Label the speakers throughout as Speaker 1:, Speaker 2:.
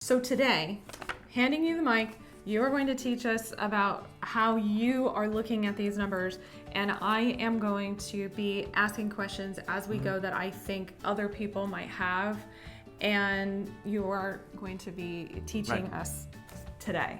Speaker 1: So today, handing you the mic, you are going to teach us about how you are looking at these numbers, and I am going to be asking questions as we go that I think other people might have, and you are going to be teaching us today.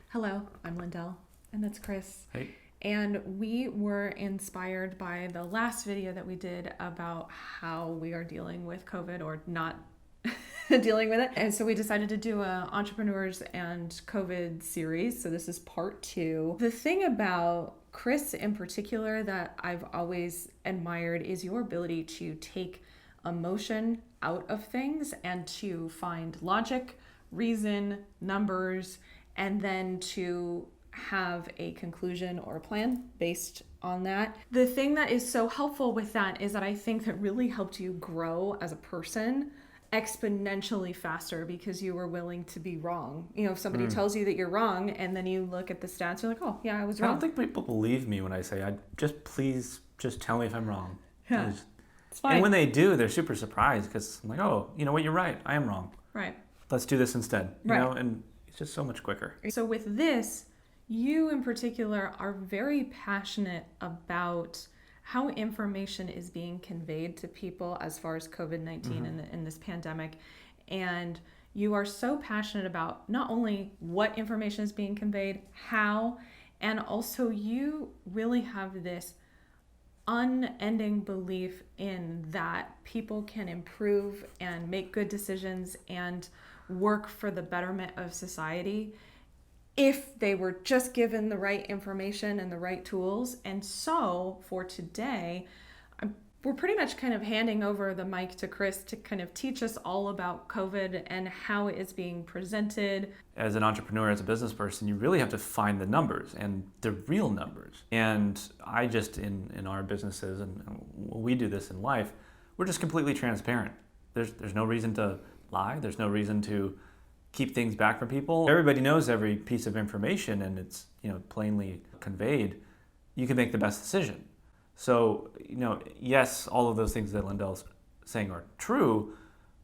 Speaker 1: Hello, I'm Lindell, and that's Chris.
Speaker 2: Hey.
Speaker 1: And we were inspired by the last video that we did about how we are dealing with COVID or not dealing with it. And so we decided to do a Entrepreneurs and COVID series. So this is part 2. The thing about Chris in particular that I've always admired is your ability to take emotion out of things and to find logic, reason, numbers, and then to have a conclusion or a plan based on that. The thing that is so helpful with that is that I think that really helped you grow as a person exponentially faster because you were willing to be wrong. You know, if somebody tells you that you're wrong and then you look at the stats, you're like, oh yeah, I was wrong.
Speaker 2: I don't think people believe me when I say, please tell me if I'm wrong.
Speaker 1: Yeah, it's fine.
Speaker 2: And when they do, they're super surprised because I'm like, oh, you know what, you're right. I am wrong.
Speaker 1: Right.
Speaker 2: Let's do this instead. You
Speaker 1: Right.
Speaker 2: know, and it's just so much quicker.
Speaker 1: So with this, you in particular are very passionate about how information is being conveyed to people as far as COVID-19 and this pandemic. And you are so passionate about not only what information is being conveyed, how, and also you really have this unending belief in that people can improve and make good decisions and work for the betterment of society if they were just given the right information and the right tools. And so for today, we're pretty much kind of handing over the mic to Chris to kind of teach us all about COVID and how it is being presented.
Speaker 2: As an entrepreneur, as a business person, you really have to find the numbers and the real numbers. And I just, in our businesses, and we do this in life, we're just completely transparent. There's no reason to lie. There's no reason to keep things back from people. Everybody knows every piece of information and it's, plainly conveyed. You can make the best decision. So, yes, all of those things that Lindell's saying are true,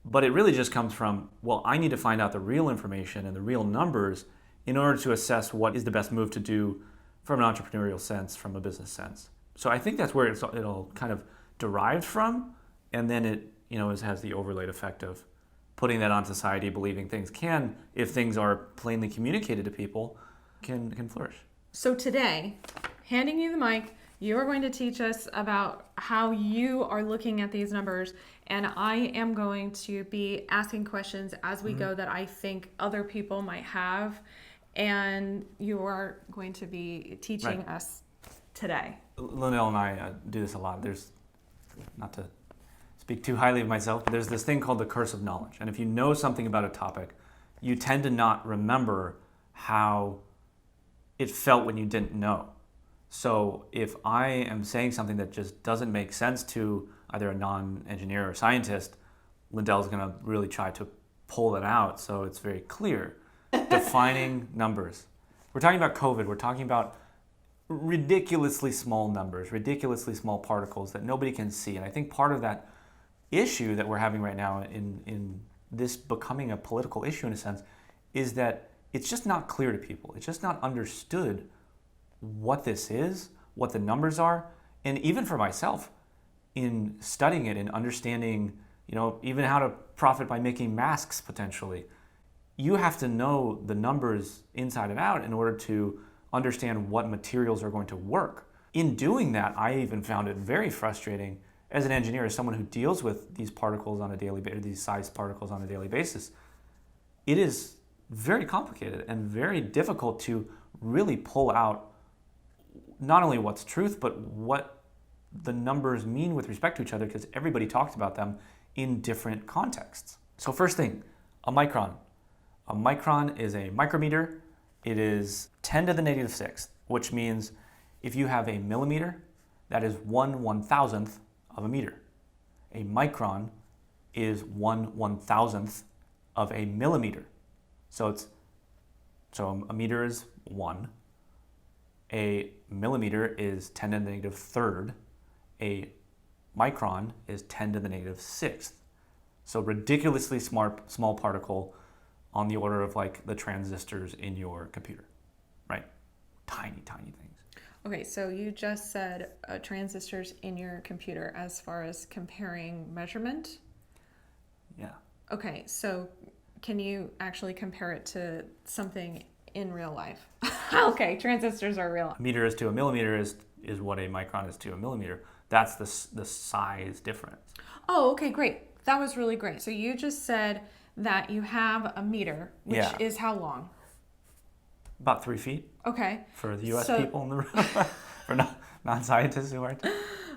Speaker 2: but it really just comes from, well, I need to find out the real information and the real numbers in order to assess what is the best move to do from an entrepreneurial sense, from a business sense. So I think that's where it all kind of derived from, and then it, has the overlaid effect of putting that on society, believing things can, if things are plainly communicated to people, can flourish.
Speaker 1: So today, handing you the mic, you are going to teach us about how you are looking at these numbers, and I am going to be asking questions as we go that I think other people might have, and you are going to be teaching us today.
Speaker 2: Lindell and I do this a lot. There's, not to speak too highly of myself, but there's this thing called the curse of knowledge. And if you know something about a topic, you tend to not remember how it felt when you didn't know. So if I am saying something that just doesn't make sense to either a non-engineer or scientist, Lindell's going to really try to pull that out so it's very clear. Defining numbers. We're talking about COVID. We're talking about ridiculously small numbers, ridiculously small particles that nobody can see. And I think part of that issue that we're having right now in this becoming a political issue in a sense is that it's just not clear to people. It's just not understood what this is, what the numbers are. And even for myself, in studying it and understanding, even how to profit by making masks potentially, you have to know the numbers inside and out in order to understand what materials are going to work. In doing that, I even found it very frustrating as an engineer, as someone who deals with these particles on a daily basis, these size particles on a daily basis. It is very complicated and very difficult to really pull out not only what's truth, but what the numbers mean with respect to each other, because everybody talks about them in different contexts. So first thing, a micron. A micron is a micrometer. It is 10 to the negative 6th, which means if you have a millimeter, that is 1/1000th of a meter. A micron is 1/1000th of a millimeter. So a meter is 1. A millimeter is 10 to the negative third. A micron is 10 to the negative sixth. So ridiculously small particle on the order of like the transistors in your computer, right? Tiny, tiny things.
Speaker 1: Okay, so you just said transistors in your computer as far as comparing measurement.
Speaker 2: Yeah.
Speaker 1: Okay, so can you actually compare it to something in real life? Okay, transistors are real.
Speaker 2: A meter is to a millimeter is what a micron is to a millimeter. That's the size difference.
Speaker 1: Oh, okay, great. That was really great. So you just said that you have a meter, which
Speaker 2: Yeah.
Speaker 1: is how long?
Speaker 2: About 3 feet
Speaker 1: Okay.
Speaker 2: for the U.S.
Speaker 1: So-
Speaker 2: people in the room, for non-scientists who aren't.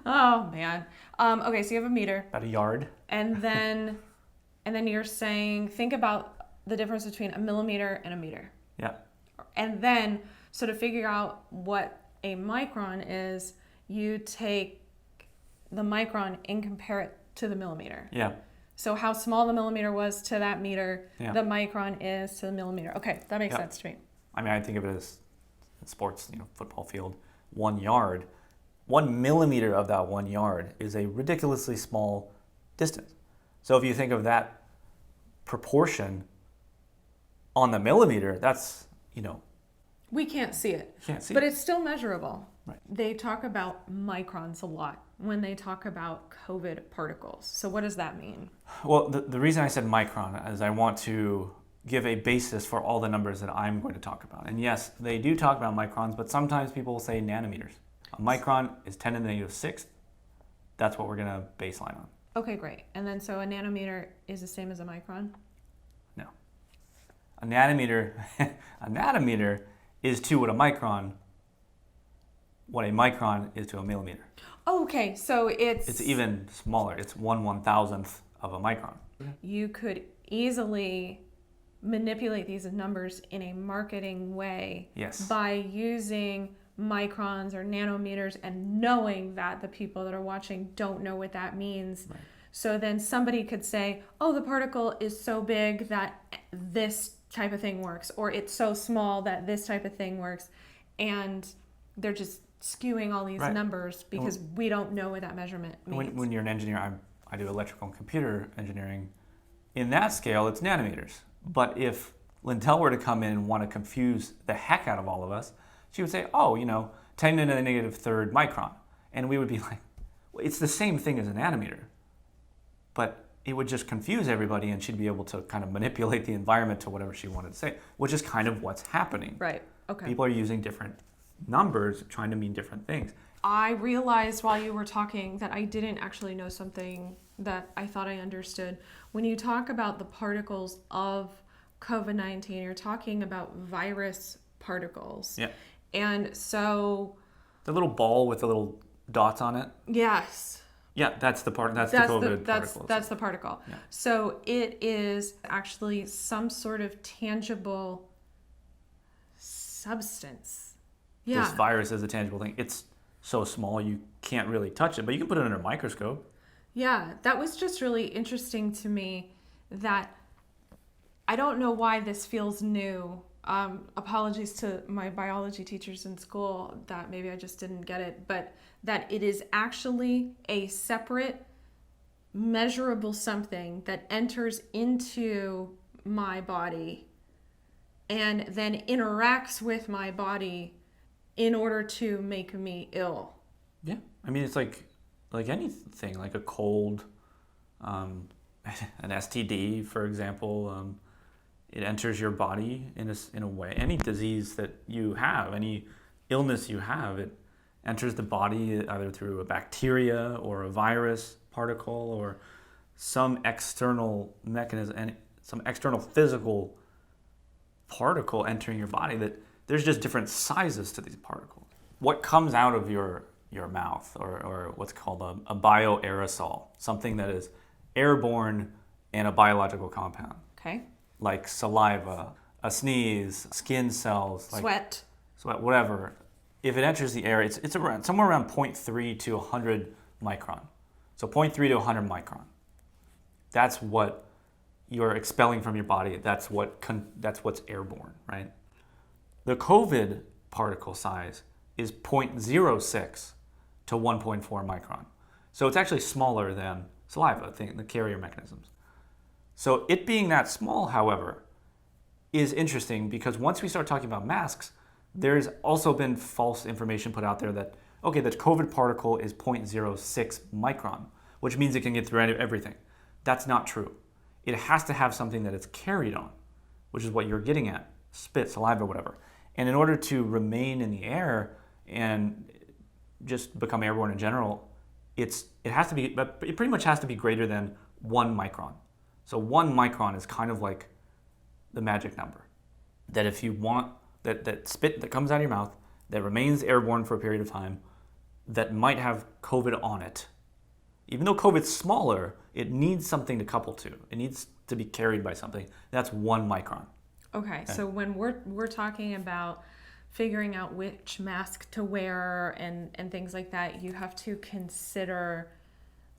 Speaker 1: Oh man. Okay, so you have a meter,
Speaker 2: About a yard.
Speaker 1: and then you're saying think about the difference between a millimeter and a meter.
Speaker 2: Yeah.
Speaker 1: And then, so to figure out what a micron is, you take the micron and compare it to the millimeter.
Speaker 2: Yeah.
Speaker 1: So how small the millimeter was to that meter,
Speaker 2: Yeah.
Speaker 1: the micron is to the millimeter. Okay, that makes
Speaker 2: Yeah.
Speaker 1: sense to me.
Speaker 2: I mean, I think of it as sports, football field, 1 yard. 1 millimeter of that 1 yard is a ridiculously small distance. So if you think of that proportion on the millimeter, that's,
Speaker 1: We can't see it,
Speaker 2: you can't see
Speaker 1: but
Speaker 2: it.
Speaker 1: it's still measurable.
Speaker 2: Right.
Speaker 1: They talk about microns a lot when they talk about COVID particles. So what does that mean?
Speaker 2: Well, the reason I said micron is I want to give a basis for all the numbers that I'm going to talk about. And yes, they do talk about microns, but sometimes people will say nanometers. A micron is 10 to the negative sixth. That's what we're going to baseline on.
Speaker 1: Okay, great. And then so a nanometer is the same as a micron?
Speaker 2: No. A nanometer is to what a micron is to a millimeter.
Speaker 1: Oh, okay, so
Speaker 2: It's even smaller. It's 1/1000th of a micron.
Speaker 1: you could easily manipulate these numbers in a marketing way
Speaker 2: Yes.
Speaker 1: by using microns or nanometers and knowing that the people that are watching don't know what that means.
Speaker 2: Right.
Speaker 1: So then somebody could say, oh, the particle is so big that this type of thing works, or it's so small that this type of thing works. And they're just skewing all these
Speaker 2: Right.
Speaker 1: numbers because we don't know what that measurement means.
Speaker 2: When you're an engineer, I do electrical and computer engineering. In that scale, it's nanometers. But if Lintel were to come in and want to confuse the heck out of all of us, she would say, 10 to the negative third micron. And we would be like, well, it's the same thing as a nanometer. But it would just confuse everybody, and she'd be able to kind of manipulate the environment to whatever she wanted to say, which is kind of what's happening.
Speaker 1: Right, okay.
Speaker 2: People are using different numbers trying to mean different things.
Speaker 1: I realized while you were talking that I didn't actually know something that I thought I understood. When you talk about the particles of COVID-19, you're talking about virus particles.
Speaker 2: Yeah.
Speaker 1: And so,
Speaker 2: The little ball with the little dots on it.
Speaker 1: yes,
Speaker 2: Yeah, that's the part. That's the COVID
Speaker 1: that's
Speaker 2: particle.
Speaker 1: the particle.
Speaker 2: Yeah.
Speaker 1: So it is actually some sort of tangible substance. Yeah.
Speaker 2: This virus is a tangible thing. It's so small you can't really touch it, but you can put it under a microscope.
Speaker 1: Yeah, that was just really interesting to me that I don't know why this feels new. Apologies to my biology teachers in school that maybe I just didn't get it, but that it is actually a separate measurable something that enters into my body and then interacts with my body in order to make me ill.
Speaker 2: Yeah, I mean it's like anything, like a cold, an STD, for example. It enters your body in a way. Any disease that you have, any illness you have, it enters the body either through a bacteria or a virus particle or some external mechanism and some external physical particle entering your body. That there's just different sizes to these particles. What comes out of your mouth or what's called a bioaerosol, something that is airborne and a biological compound.
Speaker 1: Okay.
Speaker 2: Like saliva, a sneeze, skin cells, like
Speaker 1: Sweat.
Speaker 2: whatever. If it enters the air, it's around somewhere around 0.3 to 100 micron. So 0.3 to 100 micron. That's what you're expelling from your body. That's what's airborne, right? The COVID particle size is 0.06 to 1.4 micron. So it's actually smaller than saliva, the carrier mechanisms. So it being that small, however, is interesting because once we start talking about masks, there's also been false information put out there that, okay, the COVID particle is 0.06 micron, which means it can get through everything. That's not true. It has to have something that it's carried on, which is what you're getting at, spit, saliva, whatever. And in order to remain in the air and just become airborne in general, it pretty much has to be greater than 1 micron. So 1 micron is kind of like the magic number. That if you want that spit that comes out of your mouth, that remains airborne for a period of time, that might have COVID on it. Even though COVID's smaller, it needs something to couple to. It needs to be carried by something. That's 1 micron.
Speaker 1: Okay, so when we're talking about figuring out which mask to wear and things like that, you have to consider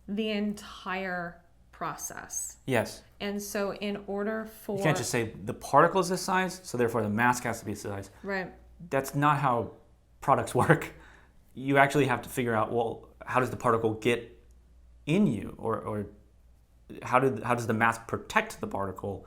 Speaker 1: the entire process.
Speaker 2: Yes.
Speaker 1: And so in order for...
Speaker 2: You can't just say the particle is this size, so therefore the mask has to be this size.
Speaker 1: Right.
Speaker 2: That's not how products work. You actually have to figure out, well, how does the particle get in you? Or how does the mask protect the particle?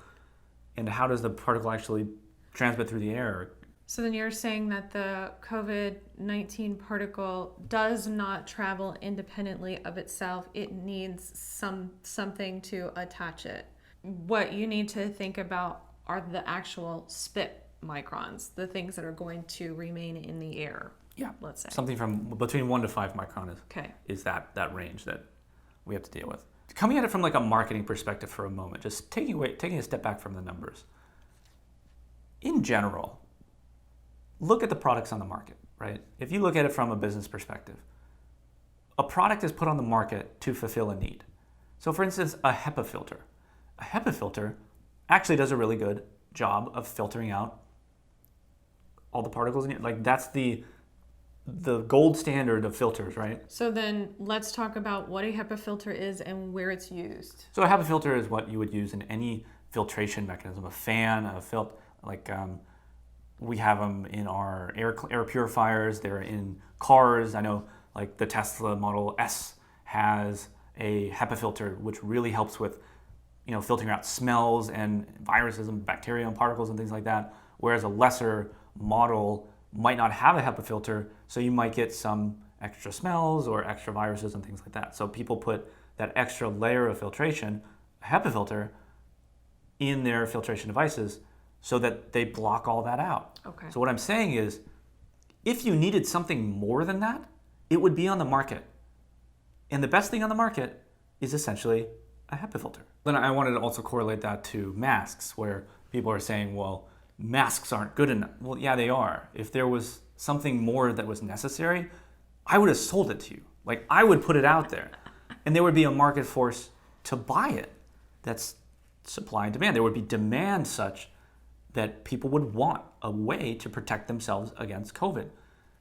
Speaker 2: And how does the particle actually transmit through the air?
Speaker 1: So then you're saying that the COVID-19 particle does not travel independently of itself. It needs something to attach it. What you need to think about are the actual spit microns, the things that are going to remain in the air.
Speaker 2: Yeah,
Speaker 1: let's say.
Speaker 2: Something from between 1 to 5 micron is that range that we have to deal with. Coming at it from like a marketing perspective for a moment, just taking a step back from the numbers. In general, look at the products on the market, right? If you look at it from a business perspective, a product is put on the market to fulfill a need. So for instance, a HEPA filter. A HEPA filter actually does a really good job of filtering out all the particles in it. Like that's the gold standard of filters, right?
Speaker 1: So then let's talk about what a HEPA filter is and where it's used.
Speaker 2: So a HEPA filter is what you would use in any filtration mechanism, a fan, we have them in our air purifiers. They're in cars. I know like the Tesla Model S has a HEPA filter, which really helps with, filtering out smells and viruses and bacteria and particles and things like that. Whereas a lesser model might not have a HEPA filter, so you might get some extra smells or extra viruses and things like that. So people put that extra layer of filtration, a HEPA filter, in their filtration devices so that they block all that out.
Speaker 1: Okay.
Speaker 2: So what I'm saying is, if you needed something more than that, it would be on the market. And the best thing on the market is essentially a HEPA filter. Then I wanted to also correlate that to masks, where people are saying, well, masks aren't good enough. Well, yeah, they are. If there was something more that was necessary, I would have sold it to you. Like, I would put it out there. And there would be a market force to buy it. That's supply and demand. There would be demand such that people would want a way to protect themselves against COVID.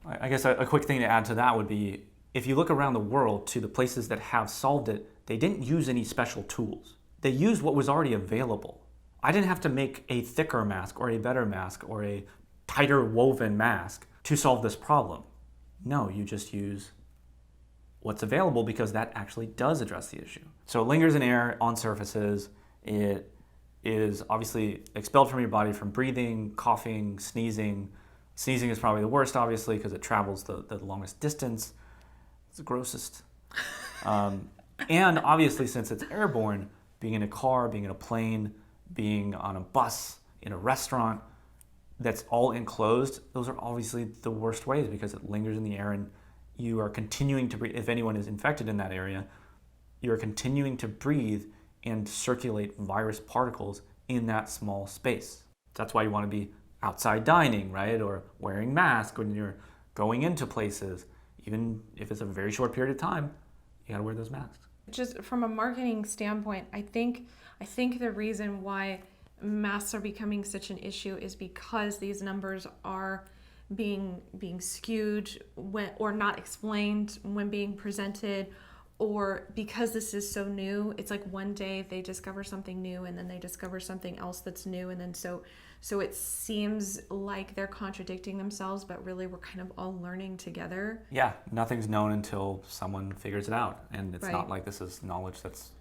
Speaker 2: I guess a quick thing to add to that would be, if you look around the world to the places that have solved it, they didn't use any special tools. They used what was already available. I didn't have to make a thicker mask or a better mask or a tighter woven mask to solve this problem. No, you just use what's available because that actually does address the issue. So it lingers in air on surfaces. It is obviously expelled from your body from breathing, coughing, sneezing. Sneezing is probably the worst, obviously, because it travels the longest distance. It's the grossest. And obviously, since it's airborne, being in a car, being in a plane, being on a bus, in a restaurant, that's all enclosed, those are obviously the worst ways because it lingers in the air and you are continuing to breathe. If anyone is infected in that area, you're continuing to breathe and circulate virus particles in that small space. That's why you want to be outside dining, right? Or wearing masks when you're going into places. Even if it's a very short period of time, you gotta wear those masks.
Speaker 1: Just from a marketing standpoint, I think the reason why masks are becoming such an issue is because these numbers are being skewed or not explained when being presented, or because this is so new, it's like one day they discover something new and then they discover something else that's new, and then so it seems like they're contradicting themselves, but really we're kind of all learning together.
Speaker 2: Yeah, nothing's known until someone figures it out, and it's
Speaker 1: Right.
Speaker 2: not like this is knowledge that's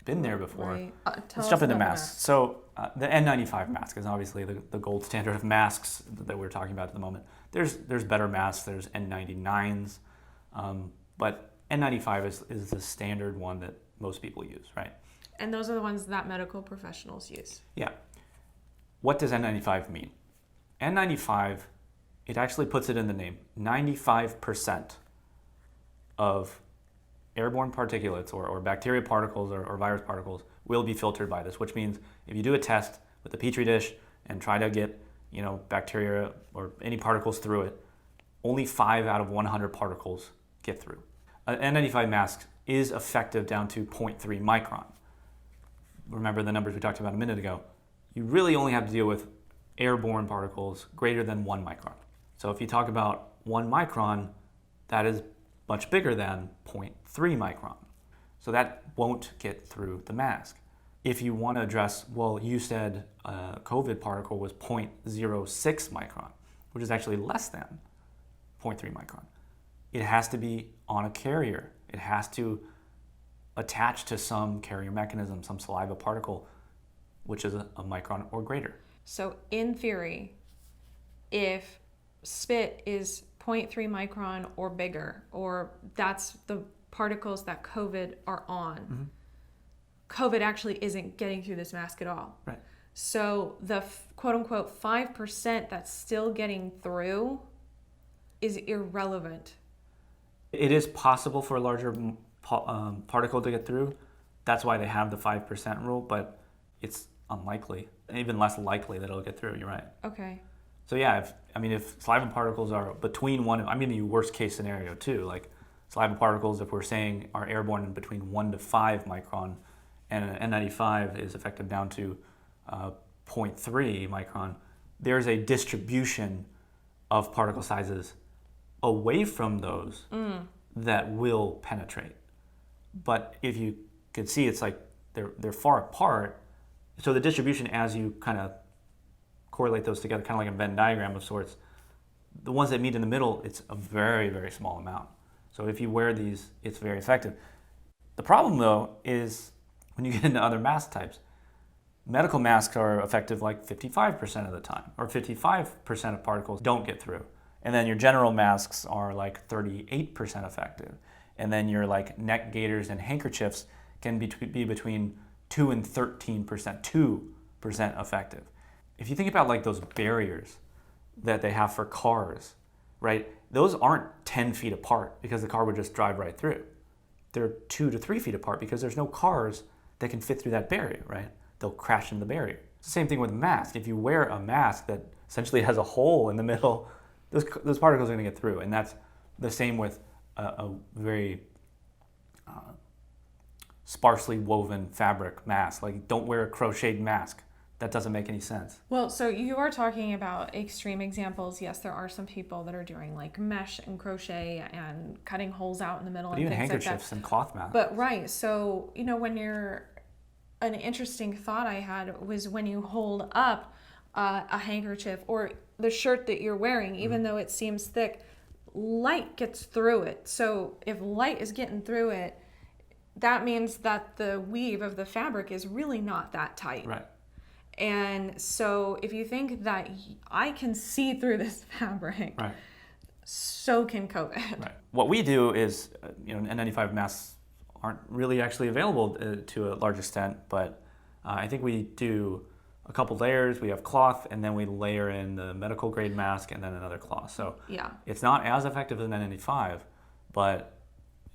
Speaker 2: been there before.
Speaker 1: Right.
Speaker 2: Let's jump into masks. So the N95 mask is obviously the gold standard of masks that we're talking about at the moment. There's better masks. There's N99s, but N95 is the standard one that most people use, right?
Speaker 1: And those are the ones that medical professionals use.
Speaker 2: Yeah. What does N95 mean? N95, it actually puts it in the name. 95% of airborne particulates or bacteria particles or virus particles will be filtered by this, which means if you do a test with a petri dish and try to get bacteria or any particles through it, only 5 out of 100 particles get through. An N95 mask is effective down to 0.3 micron. Remember the numbers we talked about a minute ago. You really only have to deal with airborne particles greater than 1 micron. So if you talk about 1 micron, that is much bigger than 0.3 micron. So that won't get through the mask. If you want to address, well, you said a COVID particle was 0.06 micron, which is actually less than 0.3 micron. It has to be on a carrier. It has to attach to some carrier mechanism, some saliva particle, which is a micron or greater.
Speaker 1: So in theory, if spit is 0.3 micron or bigger, or that's the particles that COVID are on, COVID actually isn't getting through this mask at all.
Speaker 2: Right.
Speaker 1: So the quote unquote 5% that's still getting through is irrelevant.
Speaker 2: It is possible for a larger particle to get through. That's why they have the 5% rule, but it's unlikely, even less likely that it'll get through. You're right.
Speaker 1: Okay.
Speaker 2: So yeah, if saliva particles are between one, I'm giving you worst case scenario too. Like saliva particles, if we're saying are airborne between 1 to 5 micron, and an N95 is effective down to 0.3 micron, there's a distribution of particle sizes away from those that will penetrate. But if you could see, it's like they're far apart. So the distribution, as you kind of correlate those together, kind of like a Venn diagram of sorts, the ones that meet in the middle, it's a very, very small amount. So if you wear these, it's very effective. The problem, though, is when you get into other mask types, medical masks are effective like 55% of the time, or 55% of particles don't get through. And then your general masks are like 38% effective. And then your like neck gaiters and handkerchiefs can be between 2 and 13%, 2% effective. If you think about like those barriers that they have for cars, right? Those aren't 10 feet apart because the car would just drive right through. They're 2 to 3 feet apart because there's no cars that can fit through that barrier, right? They'll crash into the barrier. It's the same thing with a mask. If you wear a mask that essentially has a hole in the middle, those particles are going to get through. And that's the same with a very sparsely woven fabric mask. Like, don't wear a crocheted mask. That doesn't make any sense.
Speaker 1: Well, so you are talking about extreme examples. Yes, there are some people that are doing like mesh and crochet and cutting holes out in the middle
Speaker 2: But
Speaker 1: and
Speaker 2: even
Speaker 1: things like that.
Speaker 2: handkerchiefs and cloth masks.
Speaker 1: But right, so when an interesting thought I had was when you hold up a handkerchief or the shirt that you're wearing, even though it seems thick, light gets through it. So if light is getting through it, that means that the weave of the fabric is really not that tight.
Speaker 2: Right.
Speaker 1: And so if you think that I can see through this fabric,
Speaker 2: Right.
Speaker 1: so can COVID.
Speaker 2: Right. What we do is, N95 masks aren't really actually available to a large extent, but I think we do a couple layers. We have cloth, and then we layer in the medical grade mask and then another cloth. So
Speaker 1: Yeah.
Speaker 2: it's not as effective as an N95, but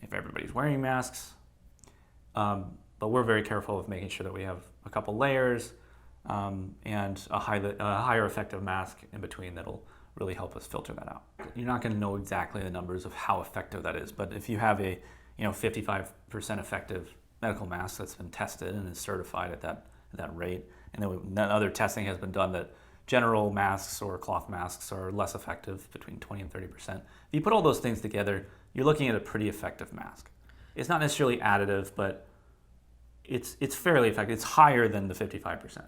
Speaker 2: if everybody's wearing masks, but we're very careful of making sure that we have a couple layers and a higher effective mask in between that'll really help us filter that out. You're not going to know exactly the numbers of how effective that is, but if you have a 55% effective medical mask that's been tested and is certified at that rate, and then other testing has been done that general masks or cloth masks are less effective, between 20 and 30%. If you put all those things together, you're looking at a pretty effective mask. It's not necessarily additive, but it's fairly effective. It's higher than the 55%.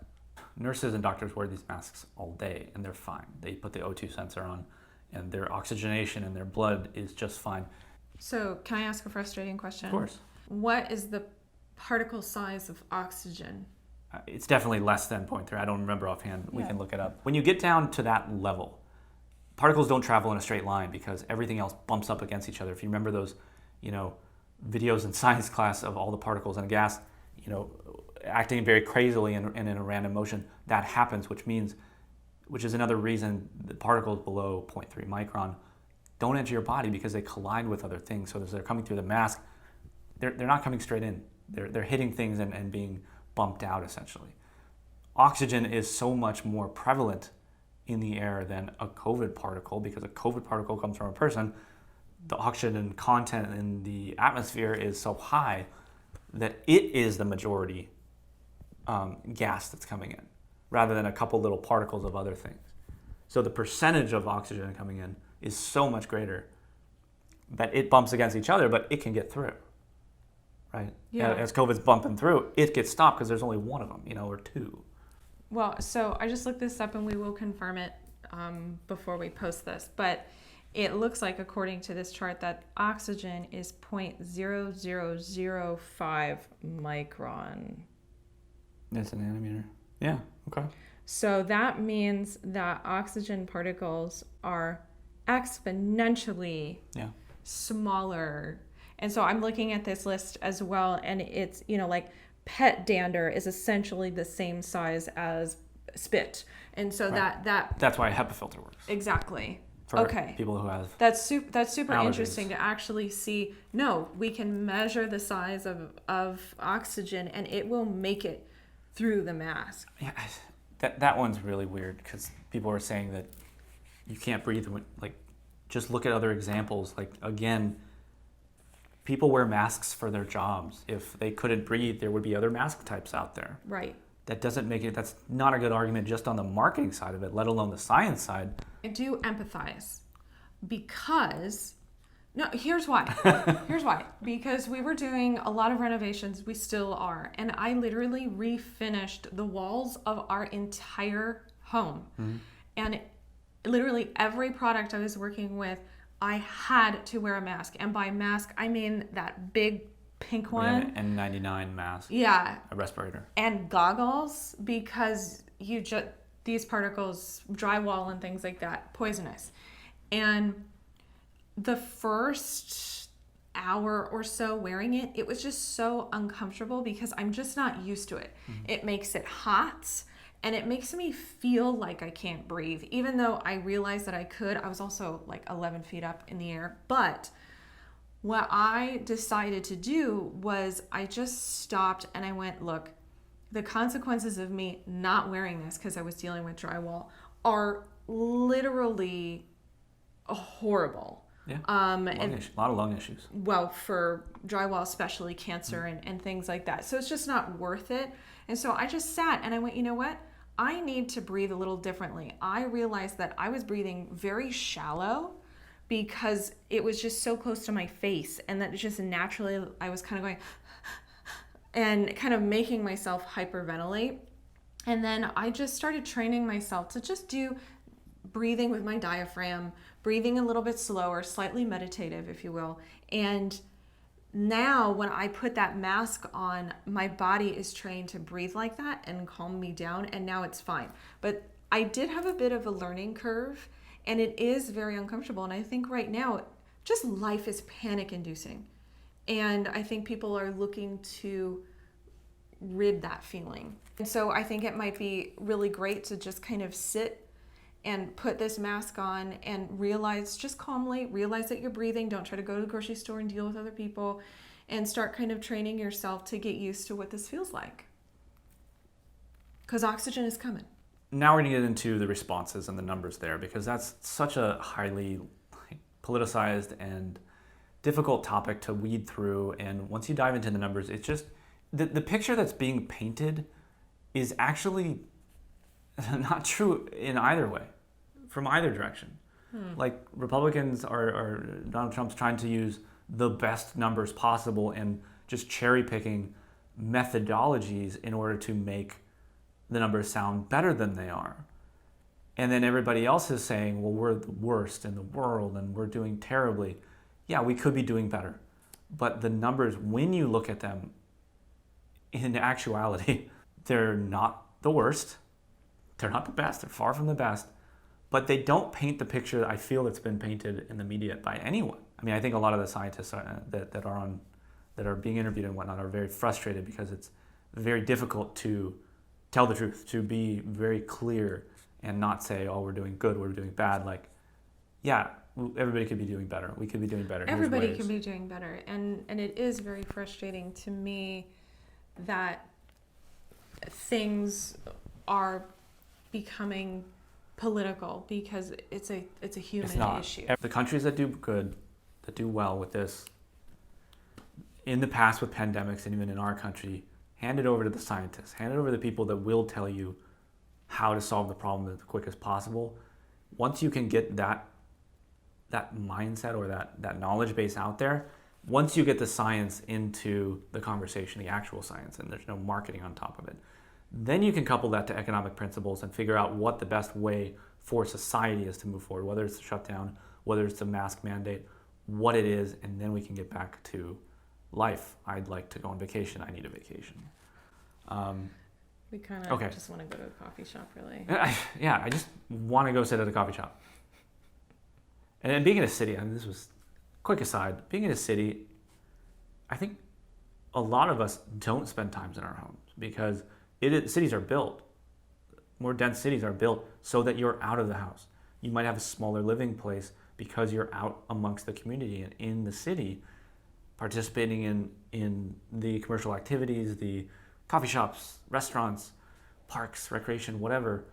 Speaker 2: Nurses and doctors wear these masks all day, and they're fine. They put the O2 sensor on, and their oxygenation in their blood is just fine.
Speaker 1: So can I ask a frustrating question?
Speaker 2: Of course.
Speaker 1: What is the particle size of oxygen?
Speaker 2: It's definitely less than 0.3. I don't remember offhand. We
Speaker 1: Yeah.
Speaker 2: can look it up. When you get down to that level, particles don't travel in a straight line because everything else bumps up against each other. If you remember those, videos in science class of all the particles in a gas, acting very crazily and in a random motion, that happens, which is another reason the particles below 0.3 micron don't enter your body, because they collide with other things. So as they're coming through the mask, they're not coming straight in. They're hitting things and being bumped out, essentially. Oxygen is so much more prevalent in the air than a COVID particle, because a COVID particle comes from a person. The oxygen content in the atmosphere is so high that it is the majority gas that's coming in, rather than a couple little particles of other things. So the percentage of oxygen coming in is so much greater that it bumps against each other, but it can get through, right?
Speaker 1: Yeah.
Speaker 2: As COVID's bumping through, it gets stopped because there's only one of them, or two.
Speaker 1: Well, so I just looked this up, and we will confirm it before we post this. But it looks like, according to this chart, that oxygen is 0.0005 micron.
Speaker 2: That's a nanometer. Yeah, okay.
Speaker 1: So that means that oxygen particles are exponentially smaller. And so I'm looking at this list as well, and it's, like pet dander is essentially the same size as spit. And so
Speaker 2: Right.
Speaker 1: that's
Speaker 2: why a HEPA filter works.
Speaker 1: Exactly.
Speaker 2: For
Speaker 1: Okay.
Speaker 2: people who have
Speaker 1: That's super
Speaker 2: allergies.
Speaker 1: interesting to actually see. No, we can measure the size of oxygen, and it will make it through the mask.
Speaker 2: Yeah, that one's really weird, because people are saying that you can't breathe. Just look at other examples. Again, people wear masks for their jobs. If they couldn't breathe, there would be other mask types out there.
Speaker 1: Right.
Speaker 2: That's not a good argument just on the marketing side of it, let alone the science side.
Speaker 1: I do empathize because, here's why. Because we were doing a lot of renovations. We still are. And I literally refinished the walls of our entire home. Mm-hmm. And literally every product I was working with, I had to wear a mask. And by mask, I mean that big pink one.
Speaker 2: An N95 mask.
Speaker 1: Yeah.
Speaker 2: A respirator.
Speaker 1: And goggles, because these particles, drywall and things like that, poisonous. And the first hour or so wearing it, it was just so uncomfortable because I'm just not used to it. Mm-hmm. It makes it hot, and it makes me feel like I can't breathe. Even though I realized that I could, I was also 11 feet up in the air. But what I decided to do was I just stopped and I went, look, the consequences of me not wearing this, because I was dealing with drywall, are literally horrible.
Speaker 2: Yeah, a lot of lung issues.
Speaker 1: Well, for drywall, especially cancer and things like that. So it's just not worth it. And so I just sat and I went, you know what? I need to breathe a little differently. I realized that I was breathing very shallow because it was just so close to my face, and that just naturally I was kind of going and kind of making myself hyperventilate. And then I just started training myself to just do breathing with my diaphragm, breathing a little bit slower, slightly meditative, if you will. And now when I put that mask on, my body is trained to breathe like that and calm me down, and now it's fine. But I did have a bit of a learning curve, and it is very uncomfortable. And I think right now, just life is panic inducing. And I think people are looking to rid that feeling. And so I think it might be really great to just kind of sit and put this mask on and realize, just calmly, realize that you're breathing. Don't try to go to the grocery store and deal with other people, and start kind of training yourself to get used to what this feels like. Because oxygen is coming.
Speaker 2: Now we're going to get into the responses and the numbers there, because that's such a highly politicized and difficult topic to weed through. And once you dive into the numbers, it's just the picture that's being painted is actually not true in either way, from either direction. Like Republicans are Donald Trump's trying to use the best numbers possible and just cherry picking methodologies in order to make the numbers sound better than they are. And then everybody else is saying, well, we're the worst in the world and we're doing terribly. Yeah, we could be doing better. But the numbers, when you look at them, in actuality, they're not the worst. They're not the best. They're far from the best. But they don't paint the picture that I feel that's been painted in the media by anyone. I mean, I think a lot of the scientists that are being interviewed and whatnot are very frustrated because it's very difficult to tell the truth, to be very clear and not say, oh, we're doing good, we're doing bad. Like, yeah, everybody could be doing better. We could be doing better.
Speaker 1: Everybody can be doing better. And it is very frustrating to me that things are becoming political because it's a human issue.
Speaker 2: The countries that do good, that do well with this, in the past with pandemics and even in our country, hand it over to the scientists, hand it over to the people that will tell you how to solve the problem as quick as possible. Once you can get that mindset or that knowledge base out there, once you get the science into the conversation, the actual science, and there's no marketing on top of it, then you can couple that to economic principles and figure out what the best way for society is to move forward, whether it's a shutdown, whether it's a mask mandate, what it is, and then we can get back to life. I'd like to go on vacation. I need a vacation.
Speaker 1: We kind of just want to go to a coffee shop, really.
Speaker 2: Yeah, I just want to go sit at a coffee shop. And then being in a city, and this was quick aside, being in a city, I think a lot of us don't spend times in our homes because cities are built. More dense cities are built so that you're out of the house. You might have a smaller living place because you're out amongst the community and in the city, participating in the commercial activities, the coffee shops, restaurants, parks, recreation, whatever.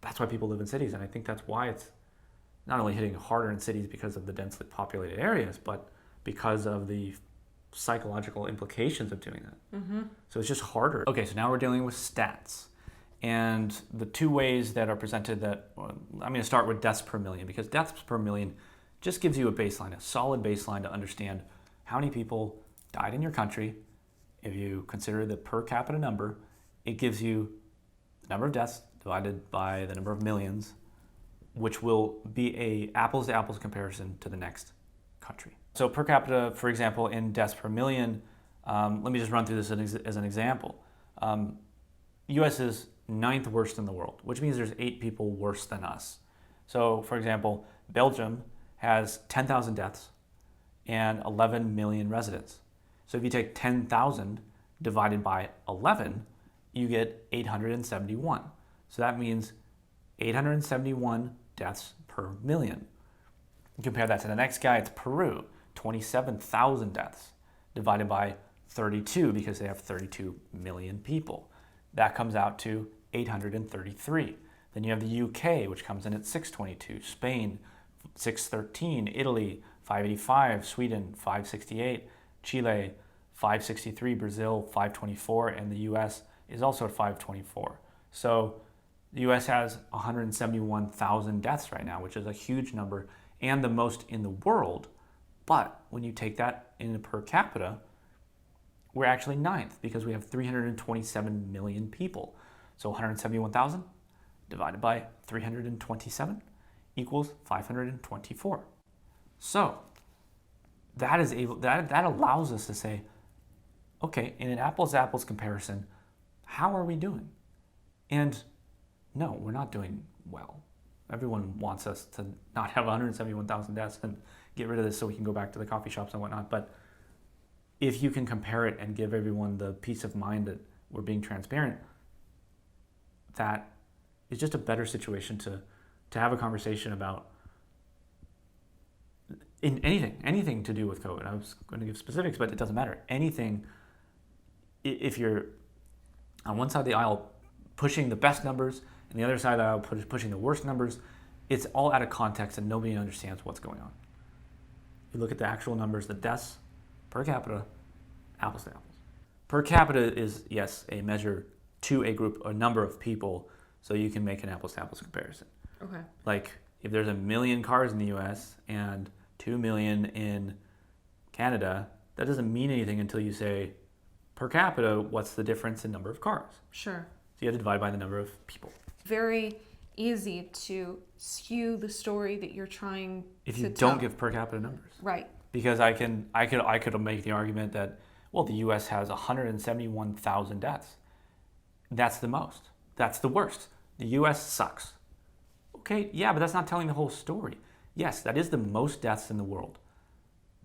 Speaker 2: That's why people live in cities. And I think that's why it's not only hitting harder in cities because of the densely populated areas, but because of the psychological implications of doing that. Mm-hmm. So it's just harder. Okay, so now we're dealing with stats. And the two ways that are presented I'm going to start with deaths per million, because deaths per million just gives you a baseline, a solid baseline to understand how many people died in your country. If you consider the per capita number, it gives you the number of deaths divided by the number of millions, which will be a apples to apples comparison to the next country. So per capita, for example, in deaths per million, let me just run through this as an example. U.S. is 9th worst in the world, which means there's 8 people worse than us. So, for example, Belgium has 10,000 deaths and 11 million residents. So if you take 10,000 divided by 11, you get 871. So that means 871 deaths per million. Compare that to the next guy, it's Peru, 27,000 deaths divided by 32 because they have 32 million people. That comes out to 833. Then you have the UK, which comes in at 622, Spain, 613, Italy, 585, Sweden, 568, Chile, 563, Brazil, 524, and the US is also at 524. So the US has 171,000 deaths right now, which is a huge number and the most in the world. But when you take that in per capita, we're actually 9th because we have 327 million people. So 171,000 divided by 327 equals 524. So that allows us to say, okay, in an apples to apples comparison, how are we doing? And no, we're not doing well. Everyone wants us to not have 171,000 deaths and get rid of this so we can go back to the coffee shops and whatnot. But if you can compare it and give everyone the peace of mind that we're being transparent, that is just a better situation to have a conversation about in anything to do with COVID. I was going to give specifics, but it doesn't matter. Anything, if you're on one side of the aisle pushing the best numbers and the other side of the aisle pushing the worst numbers, it's all out of context and nobody understands what's going on. You look at the actual numbers, the deaths per capita, apples to apples. Per capita is, yes, a measure to a group, a number of people, so you can make an apples to apples comparison.
Speaker 1: Okay.
Speaker 2: Like if there's 1 million cars in the US and 2 million in Canada, that doesn't mean anything until you say, per capita, what's the difference in number of cars?
Speaker 1: Sure.
Speaker 2: So you have to divide by the number of people.
Speaker 1: Very easy to skew the story that you're trying
Speaker 2: If
Speaker 1: to
Speaker 2: you
Speaker 1: tell.
Speaker 2: don't give per capita numbers.
Speaker 1: Right.
Speaker 2: Because I could make the argument that, well, the US has 171,000 deaths. That's the most. That's the worst. The US sucks. Okay, yeah, but that's not telling the whole story. Yes, that is the most deaths in the world.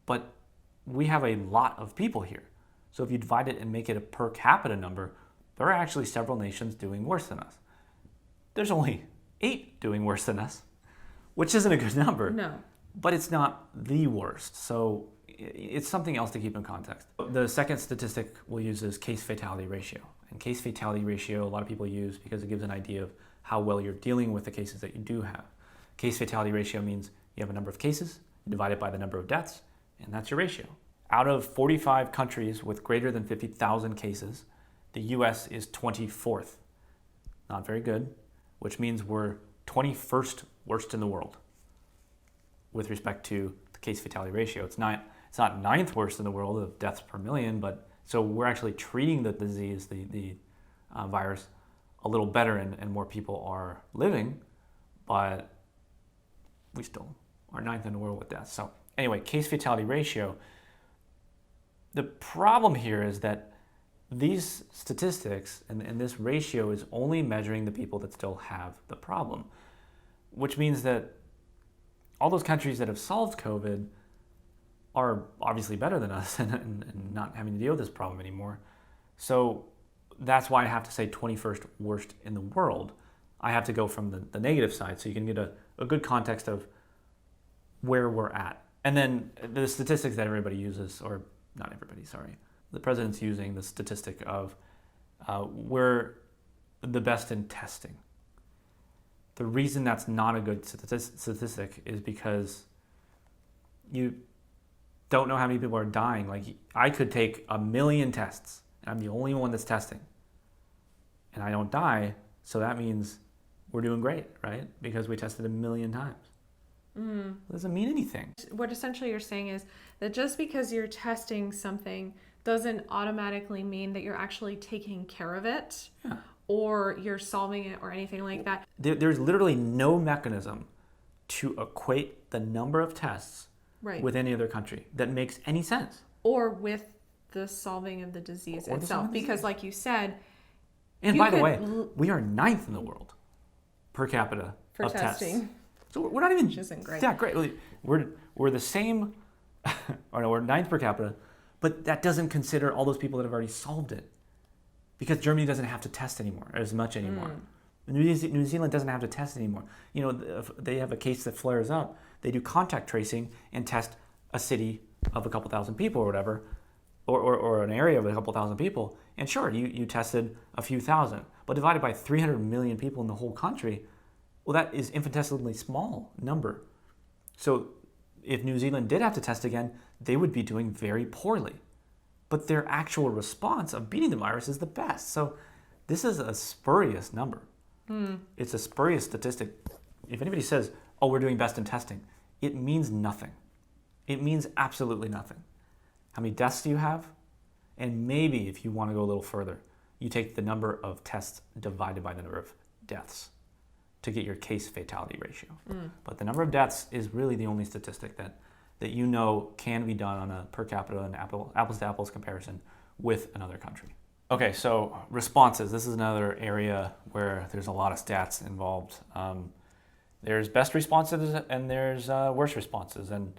Speaker 2: But we have a lot of people here. So if you divide it and make it a per capita number, there are actually several nations doing worse than us. There's only 8 doing worse than us, which isn't a good number.
Speaker 1: No.
Speaker 2: But it's not the worst. So it's something else to keep in context. The second statistic we'll use is case fatality ratio. And case fatality ratio, a lot of people use because it gives an idea of how well you're dealing with the cases that you do have. Case fatality ratio means you have a number of cases, divide it by the number of deaths, and that's your ratio. Out of 45 countries with greater than 50,000 cases, the US is 24th. Not very good, which means we're 21st worst in the world with respect to the case fatality ratio. It's not 9th worst in the world of deaths per million, but so we're actually treating the disease, the virus, a little better and more people are living, but we still are 9th in the world with deaths. So anyway, case fatality ratio. The problem here is that these statistics and this ratio is only measuring the people that still have the problem, which means that all those countries that have solved COVID are obviously better than us and not having to deal with this problem anymore. So that's why I have to say 21st worst in the world. I have to go from the negative side so you can get a good context of where we're at. And then the statistics that everybody uses, or not everybody, sorry. The president's using the statistic of we're the best in testing. The reason that's not a good statistic is because you don't know how many people are dying. Like, I could take 1 million tests, and I'm the only one that's testing, and I don't die, so that means we're doing great, right? Because we tested 1 million times. It doesn't mean anything.
Speaker 1: What essentially you're saying is that just because you're testing something doesn't automatically mean that you're actually taking care of it.
Speaker 2: Yeah.
Speaker 1: Or you're solving it or anything like that.
Speaker 2: There's literally no mechanism to equate the number of tests with any other country that makes any sense.
Speaker 1: Or with the solving of the disease itself. Because like you said...
Speaker 2: And by the way, we are 9th in the world per capita
Speaker 1: for
Speaker 2: of
Speaker 1: testing.
Speaker 2: Tests. So we're not even...
Speaker 1: Which isn't great.
Speaker 2: Yeah, great. We're the same... or no, we're 9th per capita, but that doesn't consider all those people that have already solved it. Because Germany doesn't have to test anymore, as much anymore. New Zealand doesn't have to test anymore. You know, if they have a case that flares up, they do contact tracing and test a city of a couple thousand people or whatever, or an area of a couple thousand people. And sure, you tested a few thousand, but divided by 300 million people in the whole country, well, that is infinitesimally small number. So if New Zealand did have to test again, they would be doing very poorly. But their actual response of beating the virus is the best. So this is a spurious number. It's a spurious statistic. If anybody says, oh, we're doing best in testing, it means nothing. It means absolutely nothing. How many deaths do you have? And maybe if you want to go a little further, you take the number of tests divided by the number of deaths to get your case fatality ratio. But the number of deaths is really the only statistic that you know can be done on a per capita and apples to apples comparison with another country. Okay, so responses. This is another area where there's a lot of stats involved. There's best responses and there's worst responses. And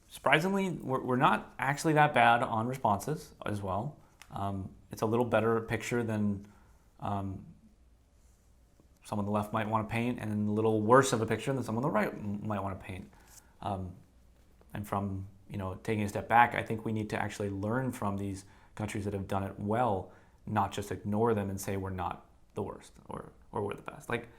Speaker 2: surprisingly, we're not actually that bad on responses as well. It's a little better picture than some on the left might want to paint, and a little worse of a picture than someone on the right might want to paint. And from taking a step back, I think we need to actually learn from these countries that have done it well, not just ignore them and say we're not the worst or we're the best. Like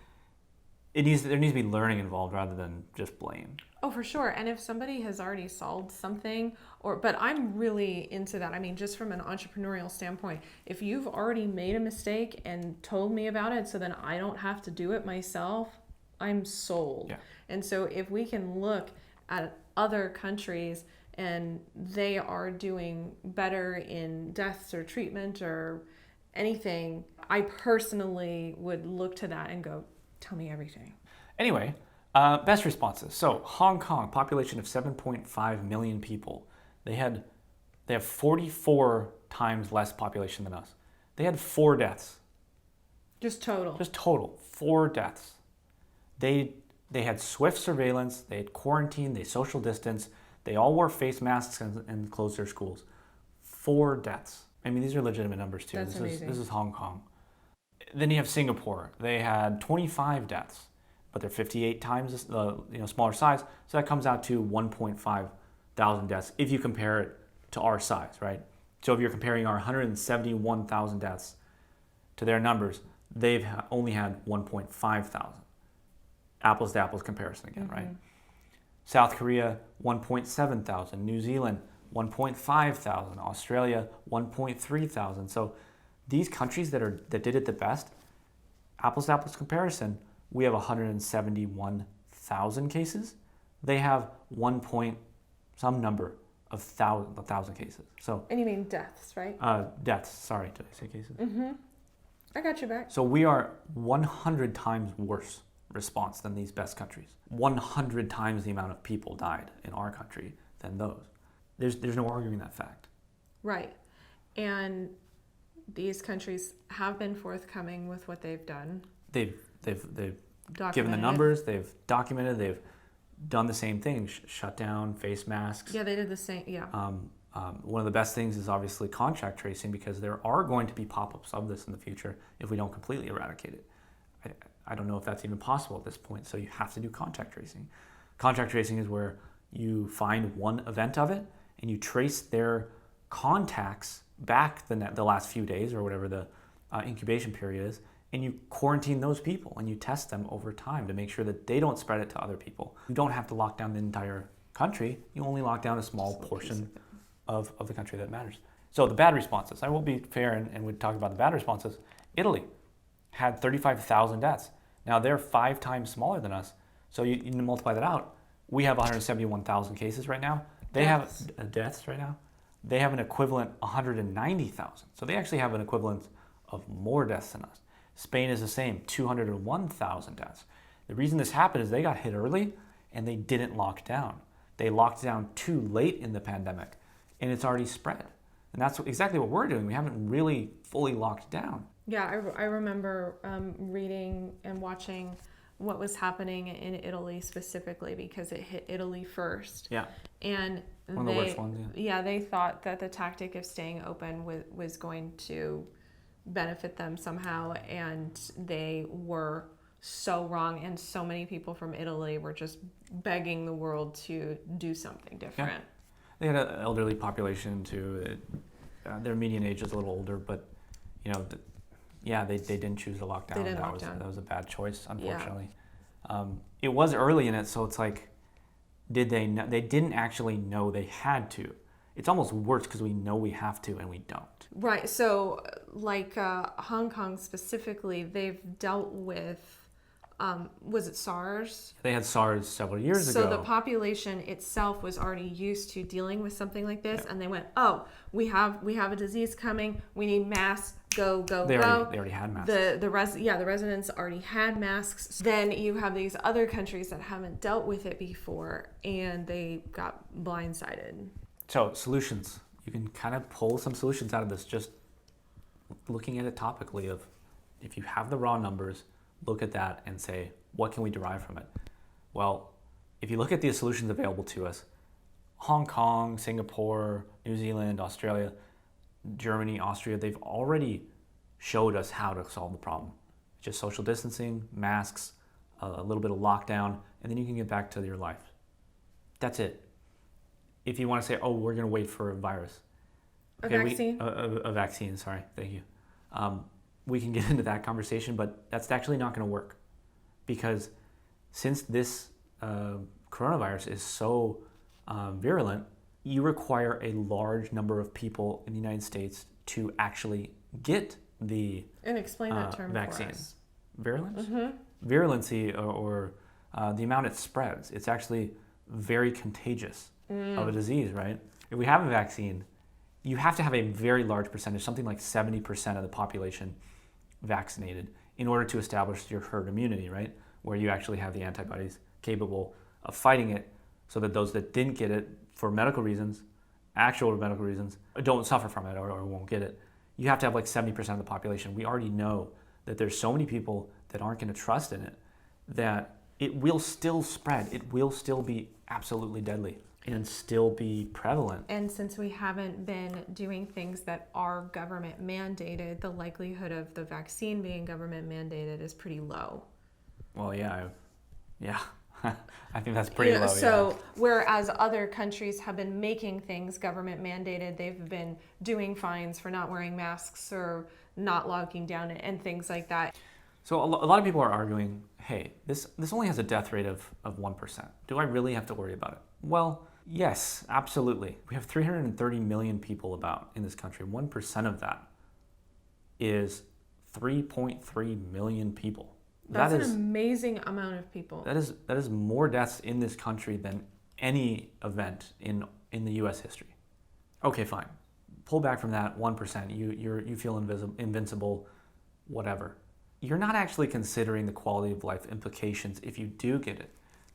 Speaker 2: there needs to be learning involved rather than just blame.
Speaker 1: Oh, for sure. And if somebody has already solved something, but I'm really into that. I mean, just from an entrepreneurial standpoint, if you've already made a mistake and told me about it so then I don't have to do it myself, I'm sold.
Speaker 2: Yeah.
Speaker 1: And so if we can look at other countries and they are doing better in deaths or treatment or anything, I personally would look to that and go, tell me everything.
Speaker 2: Anyway, best responses. So Hong Kong, population of 7.5 million people. They have 44 times less population than us. They had 4 deaths.
Speaker 1: Just total.
Speaker 2: Just total, 4 deaths. They had swift surveillance, they had quarantine, they social distance, they all wore face masks and closed their schools. 4 deaths. I mean, these are legitimate numbers too.
Speaker 1: That's amazing.
Speaker 2: This is Hong Kong. Then you have Singapore. They had 25 deaths, but they're 58 times the smaller size, so that comes out to 1.5 thousand deaths if you compare it to our size, right? So if you're comparing our 171,000 deaths to their numbers, they've only had 1.5 thousand. Apples to apples comparison again, right? South Korea, 1.7 thousand. New Zealand, 1.5 thousand. Australia, 1.3 thousand. So these countries that did it the best, apples to apples comparison, we have 171,000 cases. They have 1 point some number of thousand cases. So.
Speaker 1: And you mean deaths, right?
Speaker 2: Deaths. Sorry, did I say cases?
Speaker 1: I got you back.
Speaker 2: So we are 100 times worse response than these best countries. 100 times the amount of people died in our country than those. There's no arguing that fact.
Speaker 1: Right. And these countries have been forthcoming with what they've done.
Speaker 2: They've given the numbers, they've documented, they've done the same thing, shut down, face masks.
Speaker 1: Yeah, they did the same, yeah.
Speaker 2: One of the best things is obviously contact tracing, because there are going to be pop-ups of this in the future if we don't completely eradicate it. I don't know if that's even possible at this point, so you have to do contact tracing. Contact tracing is where you find one event of it and you trace their contacts back the last few days or whatever the incubation period is, and you quarantine those people and you test them over time to make sure that they don't spread it to other people. You don't have to lock down the entire country, you only lock down a small portion of the country that matters. So the bad responses, I will be fair and would talk about the bad responses. Italy had 35,000 deaths. Now they're 5 times smaller than us. So you multiply that out. We have 171,000 cases right now. They have deaths right now. They have an equivalent 190,000. So they actually have an equivalent of more deaths than us. Spain is the same, 201,000 deaths. The reason this happened is they got hit early and they didn't lock down. They locked down too late in the pandemic and it's already spread. And that's exactly what we're doing. We haven't really fully locked down.
Speaker 1: Yeah, I remember reading and watching what was happening in Italy specifically, because it hit Italy first.
Speaker 2: Yeah.
Speaker 1: And
Speaker 2: one of the worst ones,
Speaker 1: yeah, they thought that the tactic of staying open was going to benefit them somehow, and they were so wrong, and so many people from Italy were just begging the world to do something different.
Speaker 2: Yeah. They had an elderly population too. Their median age is a little older, but they didn't choose to lock down. That was a bad choice, unfortunately. Yeah. It was early in it, so it's like, did they know? They didn't actually know they had to. It's almost worse because we know we have to and we don't. Right.
Speaker 1: So, like Hong Kong specifically, they've dealt with, was it SARS?
Speaker 2: They had SARS several years ago.
Speaker 1: So the population itself was already used to dealing with something like this, and they went, "Oh, we have a disease coming. We need masks. Go."
Speaker 2: They already had masks.
Speaker 1: The residents already had masks. Then you have these other countries that haven't dealt with it before, and they got blindsided.
Speaker 2: So solutions. You can kind of pull some solutions out of this, just looking at it topically of, if you have the raw numbers, look at that and say, what can we derive from it? Well, if you look at the solutions available to us, Hong Kong, Singapore, New Zealand, Australia, Germany, Austria, they've already showed us how to solve the problem. Just social distancing, masks, a little bit of lockdown, and then you can get back to your life. That's it. If you want to say, oh, we're going to wait for a virus.
Speaker 1: Vaccine?
Speaker 2: A vaccine, sorry. Thank you. We can get into that conversation, but that's actually not going to work, because since this coronavirus is so virulent, you require a large number of people in the United States to actually get the
Speaker 1: and explain that term
Speaker 2: vaccine.
Speaker 1: For us.
Speaker 2: Virulence?
Speaker 1: Mm-hmm.
Speaker 2: Virulency, or the amount it spreads. It's actually very contagious. of a disease, right? If we have a vaccine, you have to have a very large percentage, something like 70% of the population vaccinated in order to establish your herd immunity, right? Where you actually have the antibodies capable of fighting it so that those that didn't get it for medical reasons, actual medical reasons, don't suffer from it or won't get it. You have to have like 70% of the population. We already know that there's so many people that aren't going to trust in it that it will still spread. It will still be absolutely deadly and still be prevalent.
Speaker 1: And since we haven't been doing things that are government mandated, the likelihood of the vaccine being government mandated is pretty low.
Speaker 2: Well, yeah. I think that's pretty low.
Speaker 1: So whereas other countries have been making things government mandated, they've been doing fines for not wearing masks or not locking down and things like that.
Speaker 2: So a lot of people are arguing, hey, this only has a death rate of 1%. Do I really have to worry about it? Well, yes, absolutely. We have 330 million people about in this country. 1% of that is 3.3 million people.
Speaker 1: That's an amazing amount of people.
Speaker 2: That is more deaths in this country than any event in the U.S. history. Okay, fine. Pull back from that 1%. You feel invincible, whatever. You're not actually considering the quality of life implications if you do get it.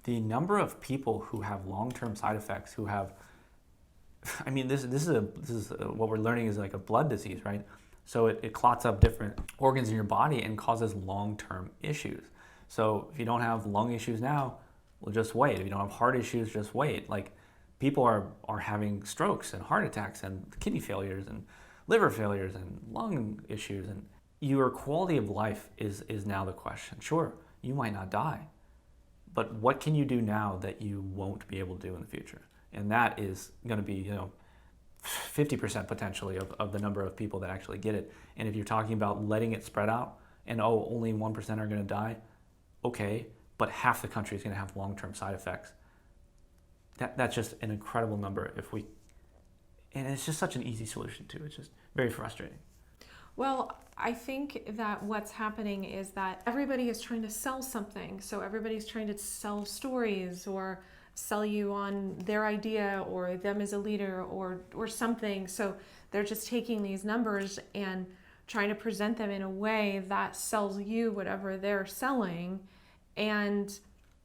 Speaker 2: The number of people who have long-term side effects, who have, I mean, this is what we're learning is like a blood disease, right? So it clots up different organs in your body and causes long-term issues. So if you don't have lung issues now, well, just wait. If you don't have heart issues, just wait. Like people are having strokes and heart attacks and kidney failures and liver failures and lung issues, and your quality of life is now the question. Sure, you might not die, but what can you do now that you won't be able to do in the future? And that is going to be, 50% potentially of the number of people that actually get it. And if you're talking about letting it spread out and only 1% are going to die, okay, but half the country is going to have long-term side effects. That's just an incredible number and it's just such an easy solution too. It's just very frustrating.
Speaker 1: Well, I think that what's happening is that everybody is trying to sell something. So everybody's trying to sell stories or sell you on their idea or them as a leader or something. So they're just taking these numbers and trying to present them in a way that sells you whatever they're selling and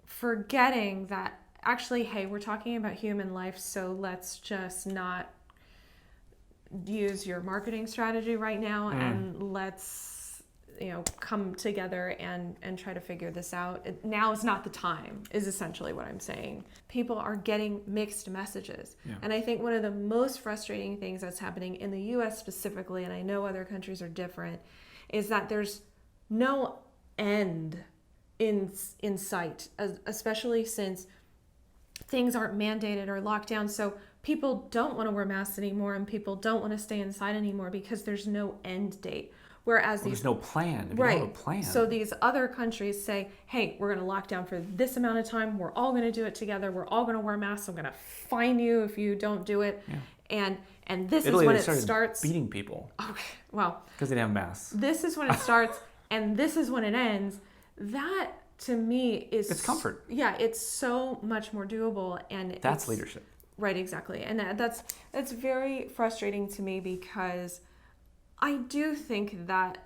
Speaker 1: forgetting that actually, hey, we're talking about human life, so let's just not use your marketing strategy right now and let's come together and try to figure this out. Now is not the time, is essentially what I'm saying. People are getting mixed messages. Yeah. And I think one of the most frustrating things that's happening in the US specifically, and I know other countries are different, is that there's no end in sight, especially since things aren't mandated or locked down. So people don't want to wear masks anymore and people don't want to stay inside anymore because there's no end date. Whereas
Speaker 2: there's no plan.
Speaker 1: Right.
Speaker 2: You don't have a plan.
Speaker 1: So these other countries say, hey, we're going to lock down for this amount of time. We're all going to do it together. We're all going to wear masks. I'm going to fine you if you don't do it. Yeah. And this
Speaker 2: Italy,
Speaker 1: is when
Speaker 2: it
Speaker 1: starts
Speaker 2: beating people.
Speaker 1: Okay. Well,
Speaker 2: because they didn't have masks.
Speaker 1: This is when it starts and this is when it ends. That to me is
Speaker 2: it's comfort.
Speaker 1: Yeah, it's so much more doable and
Speaker 2: that's leadership.
Speaker 1: Right, exactly. And that's very frustrating to me because I do think that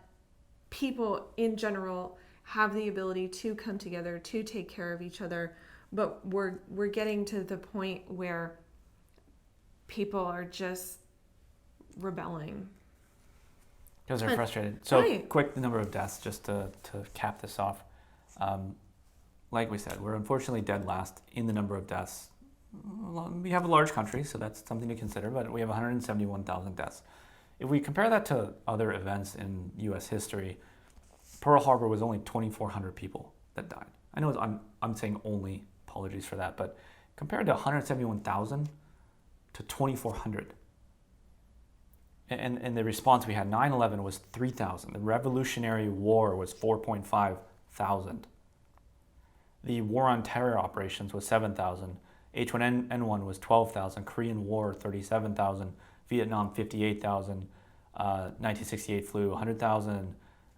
Speaker 1: people in general have the ability to come together to take care of each other, but we're getting to the point where people are just rebelling.
Speaker 2: Because they're frustrated. So quick, the number of deaths, just to cap this off. Like we said, we're unfortunately dead last in the number of deaths. We have a large country, so that's something to consider, but we have 171,000 deaths. If we compare that to other events in U.S. history, Pearl Harbor was only 2,400 people that died. I know I'm saying only, apologies for that, but compared to 171,000 to 2,400. And the response we had, 9/11 was 3,000. The Revolutionary War was 4.5 thousand. The War on Terror operations was 7,000. H1N1 was 12,000. Korean War, 37,000. Vietnam, 58,000. 1968 flu, 100,000.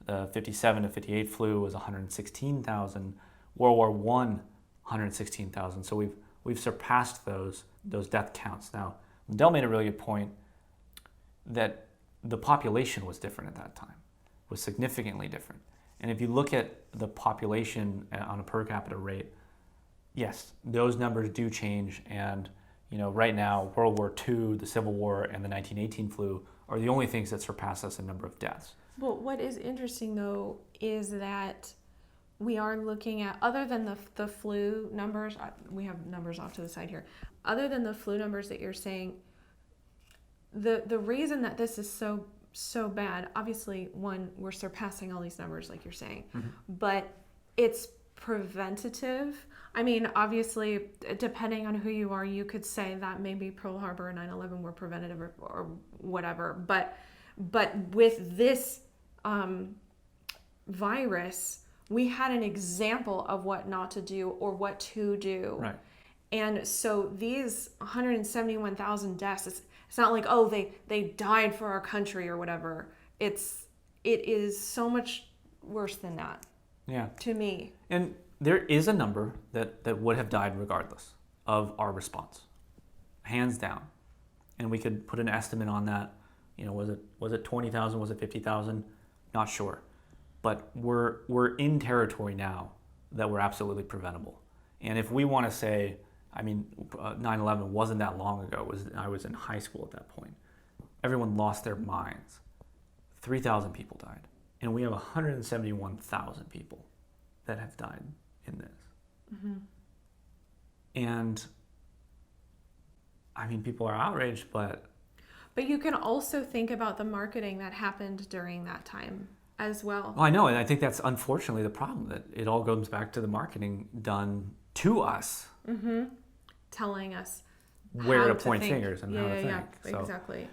Speaker 2: The 57 to 58 flu was 116,000. World War I, 116,000. So we've we've surpassed those death counts. Now, Dell made a really good point that the population was different at that time, was significantly different. And if you look at the population on a per capita rate, yes, those numbers do change. And right now, World War II, the Civil War, and the 1918 flu are the only things that surpass us in number of deaths.
Speaker 1: Well, what is interesting though is that we are looking at, other than the flu numbers, we have numbers off to the side here. Other than the flu numbers that you're saying, the reason that this is so bad, obviously, one, we're surpassing all these numbers like you're saying, but it's preventative. I mean, obviously, depending on who you are, you could say that maybe Pearl Harbor or 9/11 were preventative or whatever. But with this virus, we had an example of what not to do or what to do.
Speaker 2: Right.
Speaker 1: And so these 171,000 deaths, it's not like, oh, they died for our country or whatever. It is so much worse than that.
Speaker 2: Yeah.
Speaker 1: To me.
Speaker 2: And there is a number that would have died regardless of our response, hands down. And we could put an estimate on that. Was it 20,000? Was it 50,000? Not sure. But we're in territory now that we're absolutely preventable. And if we want to say, 9/11 wasn't that long ago. I was in high school at that point. Everyone lost their minds. 3,000 people died. And we have 171,000 people that have died in this.
Speaker 1: Mm-hmm.
Speaker 2: And people are outraged, but
Speaker 1: you can also think about the marketing that happened during that time as well.
Speaker 2: Well, I know, and I think that's unfortunately the problem, that it all goes back to the marketing done to us.
Speaker 1: Mm-hmm. Telling us
Speaker 2: where
Speaker 1: how
Speaker 2: to point
Speaker 1: think.
Speaker 2: fingers and how to think.
Speaker 1: Yeah,
Speaker 2: So,
Speaker 1: exactly.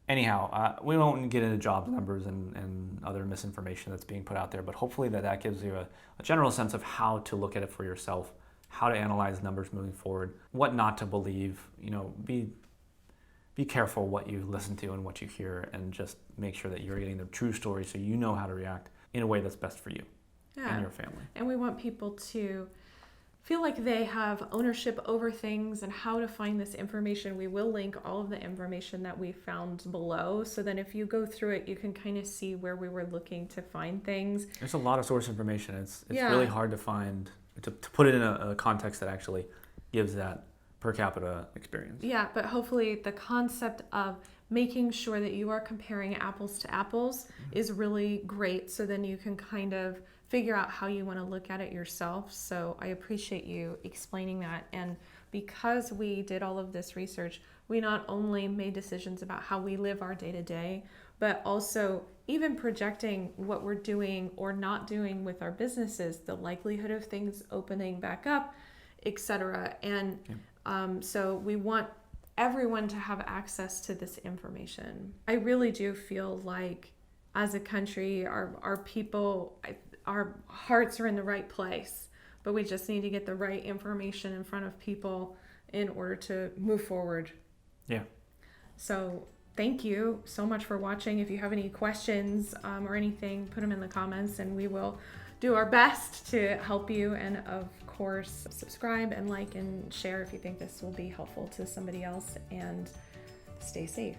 Speaker 2: Anyhow, we won't get into jobs numbers and other misinformation that's being put out there, but hopefully that gives you a general sense of how to look at it for yourself, how to analyze numbers moving forward, what not to believe. Be careful what you listen to and what you hear, and just make sure that you're getting the true story so you know how to react in a way that's best for you and your family.
Speaker 1: And we want people to feel like they have ownership over things and how to find this information. We will link all of the information that we found below, so then if you go through it, you can kind of see where we were looking to find things.
Speaker 2: There's a lot of source information. It's really hard to find, to put it in a context that actually gives that per capita experience.
Speaker 1: Yeah, but hopefully the concept of making sure that you are comparing apples to apples is really great, so then you can kind of figure out how you want to look at it yourself. So I appreciate you explaining that. And because we did all of this research, we not only made decisions about how we live our day-to-day, but also even projecting what we're doing or not doing with our businesses, the likelihood of things opening back up, etc. And so we want everyone to have access to this information. I really do feel like as a country, our people, our hearts are in the right place, but we just need to get the right information in front of people in order to move forward.
Speaker 2: Yeah.
Speaker 1: So thank you so much for watching. If you have any questions or anything, put them in the comments and we will do our best to help you. And of course, subscribe and like and share if you think this will be helpful to somebody else, and stay safe.